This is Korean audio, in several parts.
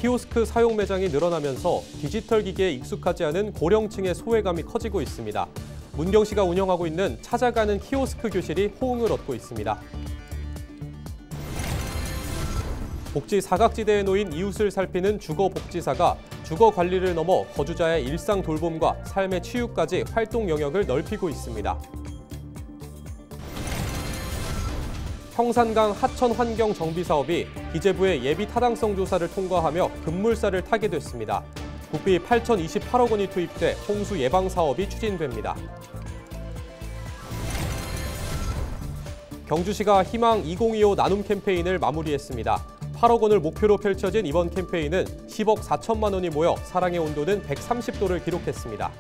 키오스크 사용 매장이 늘어나면서 디지털 기기에 익숙하지 않은 고령층의 소외감이 커지고 있습니다. 문경시가 운영하고 있는 찾아가는 키오스크 교실이 호응을 얻고 있습니다. 복지 사각지대에 놓인 이웃을 살피는 주거복지사가 주거 관리를 넘어 거주자의 일상 돌봄과 삶의 치유까지 활동 영역을 넓히고 있습니다. 형산강 하천 환경 정비 사업이 기재부의 예비 타당성 조사를 통과하며 급물살을 타게 됐습니다. 국비 8,028억 원이 투입돼 홍수 예방 사업이 추진됩니다. 경주시가 희망 2025 나눔 캠페인을 마무리했습니다. 8억 원을 목표로 펼쳐진 이번 캠페인은 10억 4천만 원이 모여 사랑의 온도는 130도를 기록했습니다.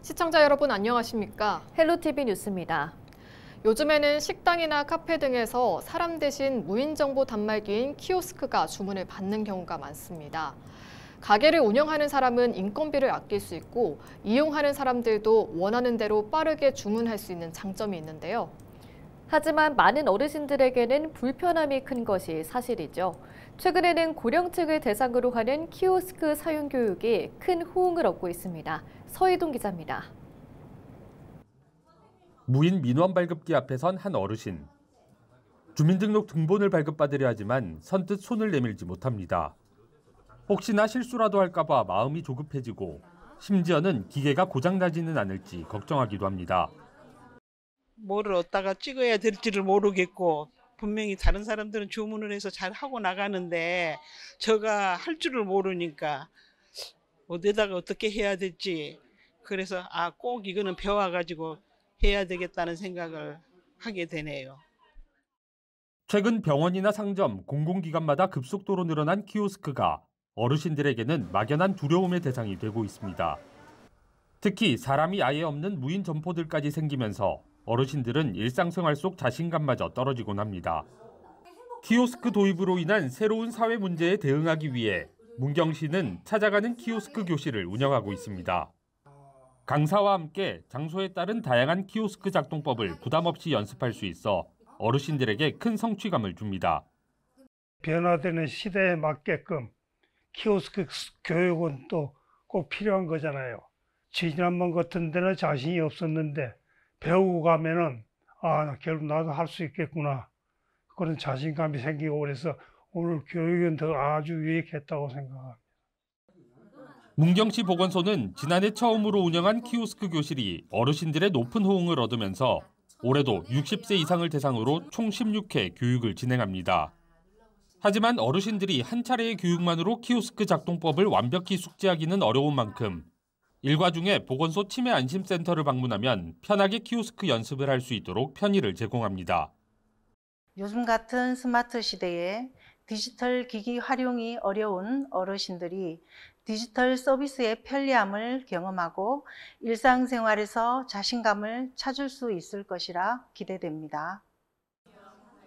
시청자 여러분 안녕하십니까? 헬로티비 뉴스입니다. 요즘에는 식당이나 카페 등에서 사람 대신 무인정보 단말기인 키오스크가 주문을 받는 경우가 많습니다. 가게를 운영하는 사람은 인건비를 아낄 수 있고 이용하는 사람들도 원하는 대로 빠르게 주문할 수 있는 장점이 있는데요. 하지만 많은 어르신들에게는 불편함이 큰 것이 사실이죠. 최근에는 고령층을 대상으로 하는 키오스크 사용 교육이 큰 호응을 얻고 있습니다. 서희동 기자입니다. 무인 민원 발급기 앞에 선 한 어르신. 주민등록 등본을 발급받으려 하지만 선뜻 손을 내밀지 못합니다. 혹시나 실수라도 할까 봐 마음이 조급해지고 심지어는 기계가 고장나지는 않을지 걱정하기도 합니다. 뭐를 어디다가 찍어야 될지를 모르겠고 분명히 다른 사람들은 주문을 해서 잘 하고 나가는데 제가 할 줄을 모르니까 어디다가 어떻게 해야 될지 그래서 꼭 이거는 배워가지고 해야 되겠다는 생각을 하게 되네요. 최근 병원이나 상점, 공공기관마다 급속도로 늘어난 키오스크가 어르신들에게는 막연한 두려움의 대상이 되고 있습니다. 특히 사람이 아예 없는 무인 점포들까지 생기면서 어르신들은 일상생활 속 자신감마저 떨어지곤 합니다. 키오스크 도입으로 인한 새로운 사회 문제에 대응하기 위해 문경시는 찾아가는 키오스크 교실을 운영하고 있습니다. 강사와 함께 장소에 따른 다양한 키오스크 작동법을 부담 없이 연습할 수 있어 어르신들에게 큰 성취감을 줍니다. 변화되는 시대에 맞게끔 키오스크 교육은 또 꼭 필요한 거잖아요. 지난번 같은 데는 자신이 없었는데 배우고 가면은 결국 나도 할 수 있겠구나 그런 자신감이 생기고 그래서 오늘 교육은 더 아주 유익했다고 생각합니다. 문경시 보건소는 지난해 처음으로 운영한 키오스크 교실이 어르신들의 높은 호응을 얻으면서 올해도 60세 이상을 대상으로 총 16회 교육을 진행합니다. 하지만 어르신들이 한 차례의 교육만으로 키오스크 작동법을 완벽히 숙지하기는 어려운 만큼 일과 중에 보건소 치매안심센터를 방문하면 편하게 키오스크 연습을 할 수 있도록 편의를 제공합니다. 요즘 같은 스마트 시대에 디지털 기기 활용이 어려운 어르신들이 디지털 서비스의 편리함을 경험하고 일상생활에서 자신감을 찾을 수 있을 것이라 기대됩니다.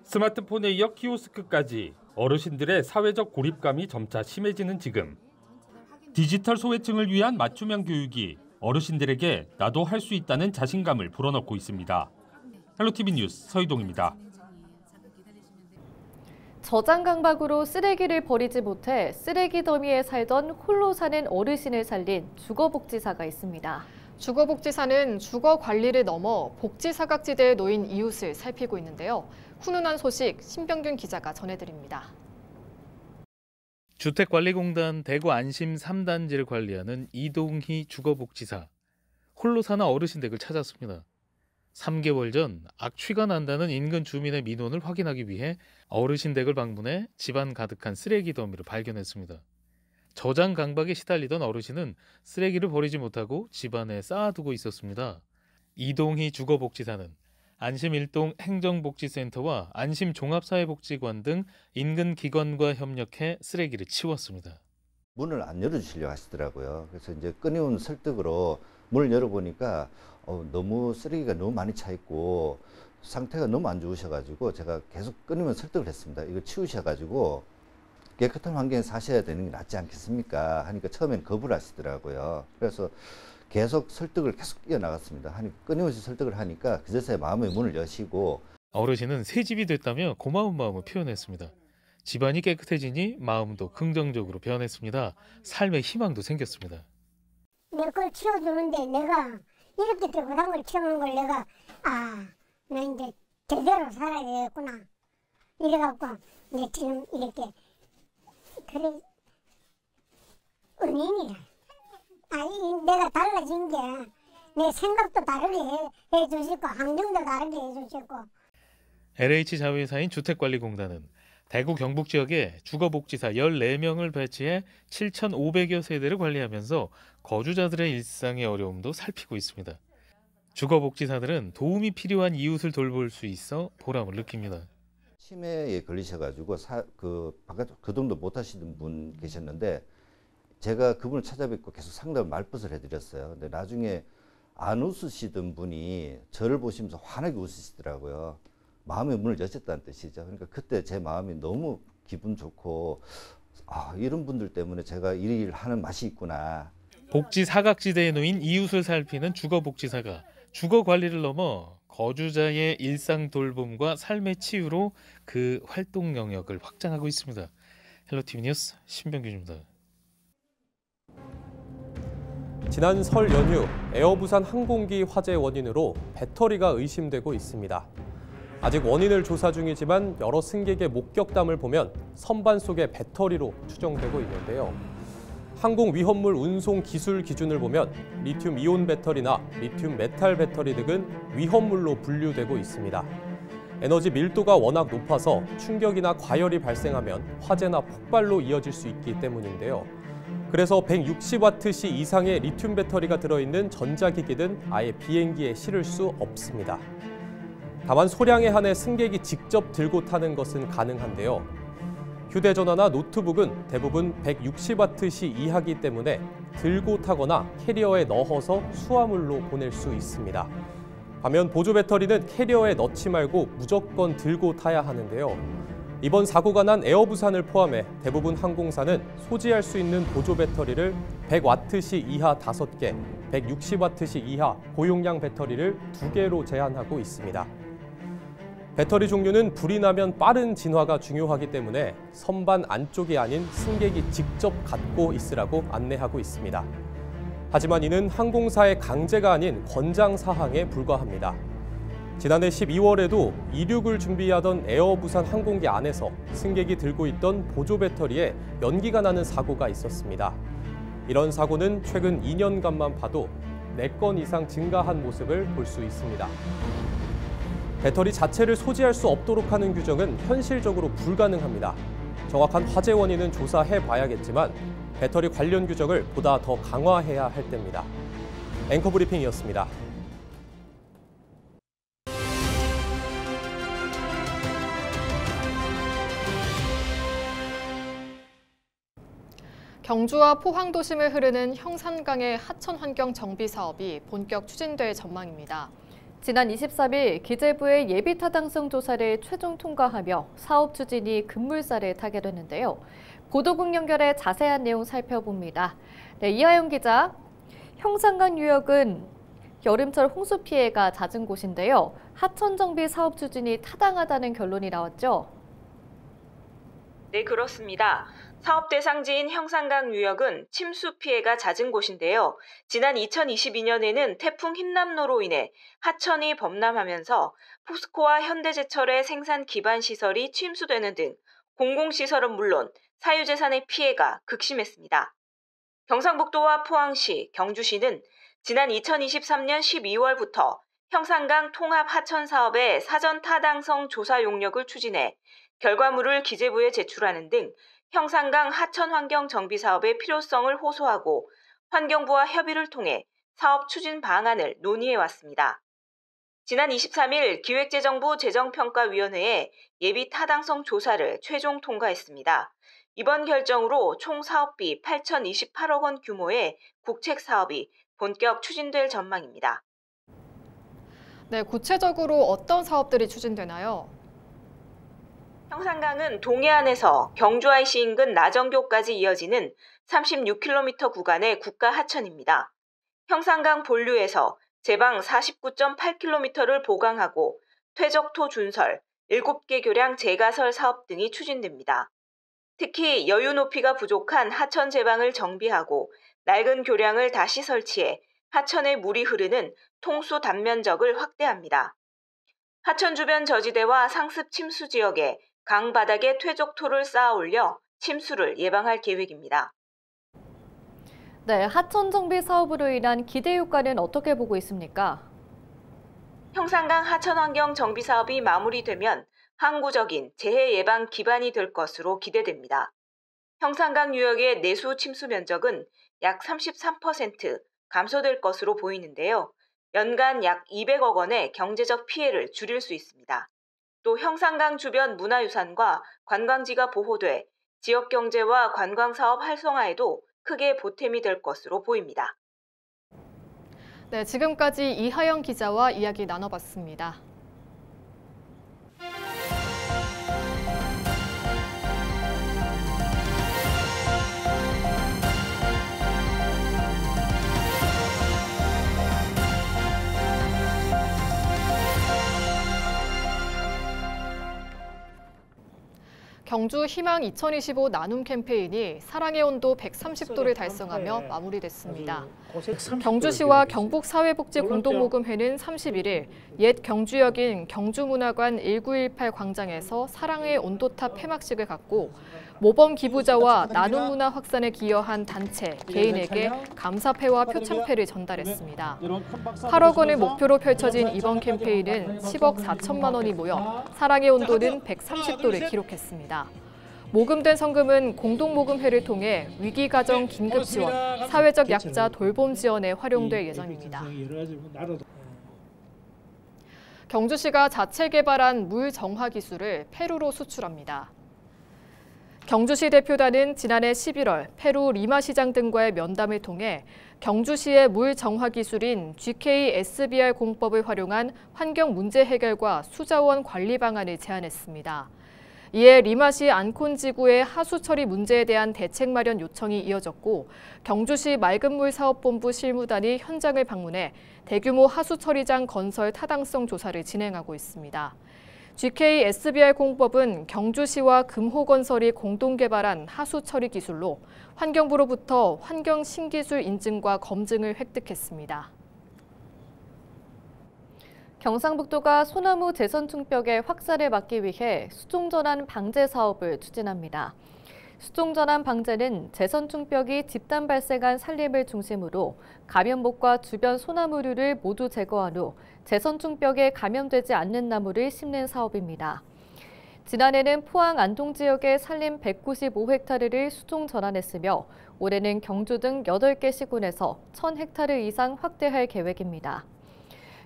스마트폰에 이어 키오스크까지 어르신들의 사회적 고립감이 점차 심해지는 지금. 디지털 소외층을 위한 맞춤형 교육이 어르신들에게 나도 할 수 있다는 자신감을 불어넣고 있습니다. 헬로티비 뉴스 서희동입니다. 저장 강박으로 쓰레기를 버리지 못해 쓰레기 더미에 살던 홀로 사는 어르신을 살린 주거복지사가 있습니다. 주거복지사는 주거 관리를 넘어 복지 사각지대에 놓인 이웃을 살피고 있는데요. 훈훈한 소식 신병균 기자가 전해드립니다. 주택관리공단 대구 안심 3단지를 관리하는 이동희 주거복지사. 홀로 사는 어르신 댁을 찾았습니다. 3개월 전 악취가 난다는 인근 주민의 민원을 확인하기 위해 어르신 댁을 방문해 집안 가득한 쓰레기 더미를 발견했습니다. 저장 강박에 시달리던 어르신은 쓰레기를 버리지 못하고 집안에 쌓아두고 있었습니다. 이동희 주거복지사는 안심 1동 행정복지센터와 안심 종합사회복지관 등 인근 기관과 협력해 쓰레기를 치웠습니다. 문을 안 열어주시려고 하시더라고요. 그래서 이제 끊임없는 설득으로 문을 열어보니까 너무 쓰레기가 너무 많이 차 있고 상태가 너무 안 좋으셔가지고 제가 계속 끊으면서 설득을 했습니다. 이거 치우셔가지고 깨끗한 환경에 사셔야 되는 게 낫지 않겠습니까? 하니까 처음엔 거부를 하시더라고요. 그래서 계속 설득을 계속 이어나갔습니다. 끊임없이 설득을 하니까 그제서야 마음의 문을 여시고. 어르신은 새 집이 됐다며 고마운 마음을 표현했습니다. 집안이 깨끗해지니 마음도 긍정적으로 변했습니다. 삶의 희망도 생겼습니다. 내 걸 치워주는데 내가 이렇게 깨끗한 걸 치우는 걸 내가 나 이제 제대로 살아야 되겠구나 이래갖고 이제 지금 이렇게 그래 은인이야. 내가 달라진 게 내 생각도 다르게 해주시고 환경도 다르게 해주시고. LH 자회사인 주택관리공단은 대구 경북 지역에 주거복지사 14명을 배치해 7,500여 세대를 관리하면서 거주자들의 일상의 어려움도 살피고 있습니다. 주거복지사들은 도움이 필요한 이웃을 돌볼 수 있어 보람을 느낍니다. 치매에 걸리셔가지고 바깥 거동도 못 하시는 분 계셨는데 제가 그분을 찾아뵙고 계속 상담을 말벗을 해드렸어요. 근데 나중에 안 웃으시던 분이 저를 보시면서 환하게 웃으시더라고요. 마음의 문을 여셨다는 뜻이죠. 그러니까 그때 제 마음이 너무 기분 좋고 이런 분들 때문에 제가 이 일을 하는 맛이 있구나. 복지 사각지대에 놓인 이웃을 살피는 주거복지사가 주거관리를 넘어 거주자의 일상 돌봄과 삶의 치유로 그 활동 영역을 확장하고 있습니다. 헬로티비 뉴스 신병규입니다. 지난 설 연휴 에어부산 항공기 화재 원인으로 배터리가 의심되고 있습니다. 아직 원인을 조사 중이지만 여러 승객의 목격담을 보면 선반 속의 배터리로 추정되고 있는데요. 항공 위험물 운송 기술 기준을 보면 리튬 이온 배터리나 리튬 메탈 배터리 등은 위험물로 분류되고 있습니다. 에너지 밀도가 워낙 높아서 충격이나 과열이 발생하면 화재나 폭발로 이어질 수 있기 때문인데요. 그래서 160와트시 이상의 리튬 배터리가 들어있는 전자기기는 아예 비행기에 실을 수 없습니다. 다만 소량에 한해 승객이 직접 들고 타는 것은 가능한데요. 휴대전화나 노트북은 대부분 160와트시 이하기 때문에 들고 타거나 캐리어에 넣어서 수화물로 보낼 수 있습니다. 반면 보조 배터리는 캐리어에 넣지 말고 무조건 들고 타야 하는데요. 이번 사고가 난 에어부산을 포함해 대부분 항공사는 소지할 수 있는 보조 배터리를 100와트시 이하 5개, 160와트시 이하 고용량 배터리를 2개로 제한하고 있습니다. 배터리 종류는 불이 나면 빠른 진화가 중요하기 때문에 선반 안쪽이 아닌 승객이 직접 갖고 있으라고 안내하고 있습니다. 하지만 이는 항공사의 강제가 아닌 권장 사항에 불과합니다. 지난해 12월에도 이륙을 준비하던 에어부산 항공기 안에서 승객이 들고 있던 보조 배터리에 연기가 나는 사고가 있었습니다. 이런 사고는 최근 2년간만 봐도 4건 이상 증가한 모습을 볼 수 있습니다. 배터리 자체를 소지할 수 없도록 하는 규정은 현실적으로 불가능합니다. 정확한 화재 원인은 조사해 봐야겠지만 배터리 관련 규정을 보다 더 강화해야 할 때입니다. 앵커 브리핑이었습니다. 경주와 포항 도심을 흐르는 형산강의 하천 환경 정비 사업이 본격 추진될 전망입니다. 지난 23일 기재부의 예비 타당성 조사를 최종 통과하며 사업 추진이 급물살을 타게 됐는데요. 보도국 연결해 자세한 내용 살펴봅니다. 네, 이하영 기자, 형산강 유역은 여름철 홍수 피해가 잦은 곳인데요. 하천 정비 사업 추진이 타당하다는 결론이 나왔죠? 네, 그렇습니다. 사업 대상지인 형산강 유역은 침수 피해가 잦은 곳인데요. 지난 2022년에는 태풍 흰남노로 인해 하천이 범람하면서 포스코와 현대제철의 생산 기반 시설이 침수되는 등 공공시설은 물론 사유재산의 피해가 극심했습니다. 경상북도와 포항시, 경주시는 지난 2023년 12월부터 형산강 통합 하천 사업의 사전 타당성 조사 용역을 추진해 결과물을 기재부에 제출하는 등 형산강 하천 환경 정비 사업의 필요성을 호소하고 환경부와 협의를 통해 사업 추진 방안을 논의해 왔습니다. 지난 23일 기획재정부 재정평가위원회에 예비 타당성 조사를 최종 통과했습니다. 이번 결정으로 총 사업비 8,028억 원 규모의 국책 사업이 본격 추진될 전망입니다. 네, 구체적으로 어떤 사업들이 추진되나요? 형산강은 동해안에서 경주 IC 인근 나정교까지 이어지는 36km 구간의 국가 하천입니다. 형산강 본류에서 제방 49.8km를 보강하고 퇴적토 준설, 7개 교량 재가설 사업 등이 추진됩니다. 특히 여유 높이가 부족한 하천 제방을 정비하고 낡은 교량을 다시 설치해 하천에 물이 흐르는 통수 단면적을 확대합니다. 하천 주변 저지대와 상습 침수 지역에 강 바닥에 퇴적토를 쌓아 올려 침수를 예방할 계획입니다. 네, 하천 정비 사업으로 인한 기대 효과는 어떻게 보고 있습니까? 형산강 하천환경 정비 사업이 마무리되면 항구적인 재해 예방 기반이 될 것으로 기대됩니다. 형산강 유역의 내수 침수 면적은 약 33% 감소될 것으로 보이는데요. 연간 약 200억 원의 경제적 피해를 줄일 수 있습니다. 또 형산강 주변 문화유산과 관광지가 보호돼 지역 경제와 관광사업 활성화에도 크게 보탬이 될 것으로 보입니다. 네, 지금까지 이하영 기자와 이야기 나눠봤습니다. 경주 희망 2025 나눔 캠페인이 사랑의 온도 130도를 달성하며 마무리됐습니다. 경주시와 경북사회복지공동모금회는 31일 옛 경주역인 경주문화관 1918 광장에서 사랑의 온도탑 폐막식을 갖고 모범 기부자와 나눔 문화 확산에 기여한 단체, 개인에게 감사패와 표창패를 전달했습니다. 8억 원을 목표로 펼쳐진 이번 캠페인은 10억 4천만 원이 모여 사랑의 온도는 130도를 기록했습니다. 모금된 성금은 공동모금회를 통해 위기가정 긴급 지원, 사회적 약자 돌봄 지원에 활용될 예정입니다. 경주시가 자체 개발한 물 정화 기술을 페루로 수출합니다. 경주시 대표단은 지난해 11월 페루 리마 시장 등과의 면담을 통해 경주시의 물 정화 기술인 GK-SBR 공법을 활용한 환경 문제 해결과 수자원 관리 방안을 제안했습니다. 이에 리마시 안콘 지구의 하수 처리 문제에 대한 대책 마련 요청이 이어졌고 경주시 맑은물 사업본부 실무단이 현장을 방문해 대규모 하수 처리장 건설 타당성 조사를 진행하고 있습니다. GK-SBR 공법은 경주시와 금호건설이 공동 개발한 하수 처리 기술로 환경부로부터 환경 신기술 인증과 검증을 획득했습니다. 경상북도가 소나무 재선충벽의 확산을 막기 위해 수종전환 방제 사업을 추진합니다. 수종전환 방제는 재선충벽이 집단 발생한 산림을 중심으로 감염목과 주변 소나무류를 모두 제거한 후 재선충벽에 감염되지 않는 나무를 심는 사업입니다. 지난해는 포항 안동 지역의 산림 195헥타르를 수종 전환했으며 올해는 경주 등 8개 시군에서 1000헥타르 이상 확대할 계획입니다.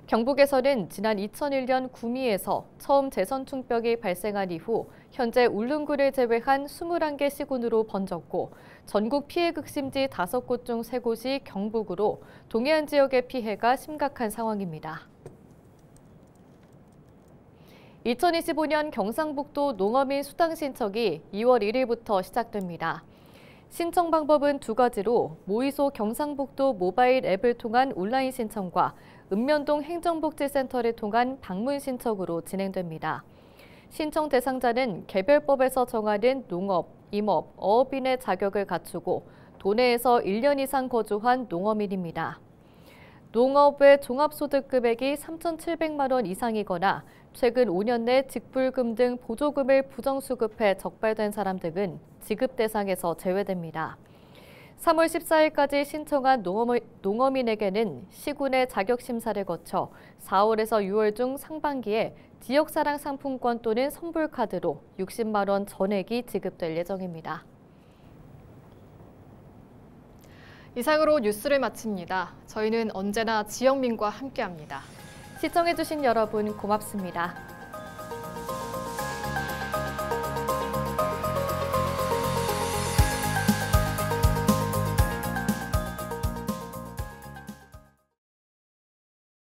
경북에서는 지난 2001년 구미에서 처음 재선충벽이 발생한 이후 현재 울릉구를 제외한 21개 시군으로 번졌고 전국 피해 극심지 5곳 중 3곳이 경북으로 동해안 지역의 피해가 심각한 상황입니다. 2025년 경상북도 농어민 수당 신청이 2월 1일부터 시작됩니다. 신청 방법은 2가지로 모의소 경상북도 모바일 앱을 통한 온라인 신청과 읍면동 행정복지센터를 통한 방문 신청으로 진행됩니다. 신청 대상자는 개별법에서 정하는 농업, 임업, 어업인의 자격을 갖추고 도내에서 1년 이상 거주한 농어민입니다. 농업의 종합소득 금액이 3,700만 원 이상이거나 최근 5년 내 직불금 등 보조금을 부정수급해 적발된 사람 등은 지급 대상에서 제외됩니다. 3월 14일까지 신청한 농어민에게는 시군의 자격심사를 거쳐 4월에서 6월 중 상반기에 지역사랑 상품권 또는 선불카드로 60만 원 전액이 지급될 예정입니다. 이상으로 뉴스를 마칩니다. 저희는 언제나 지역민과 함께합니다. 시청해주신 여러분 고맙습니다.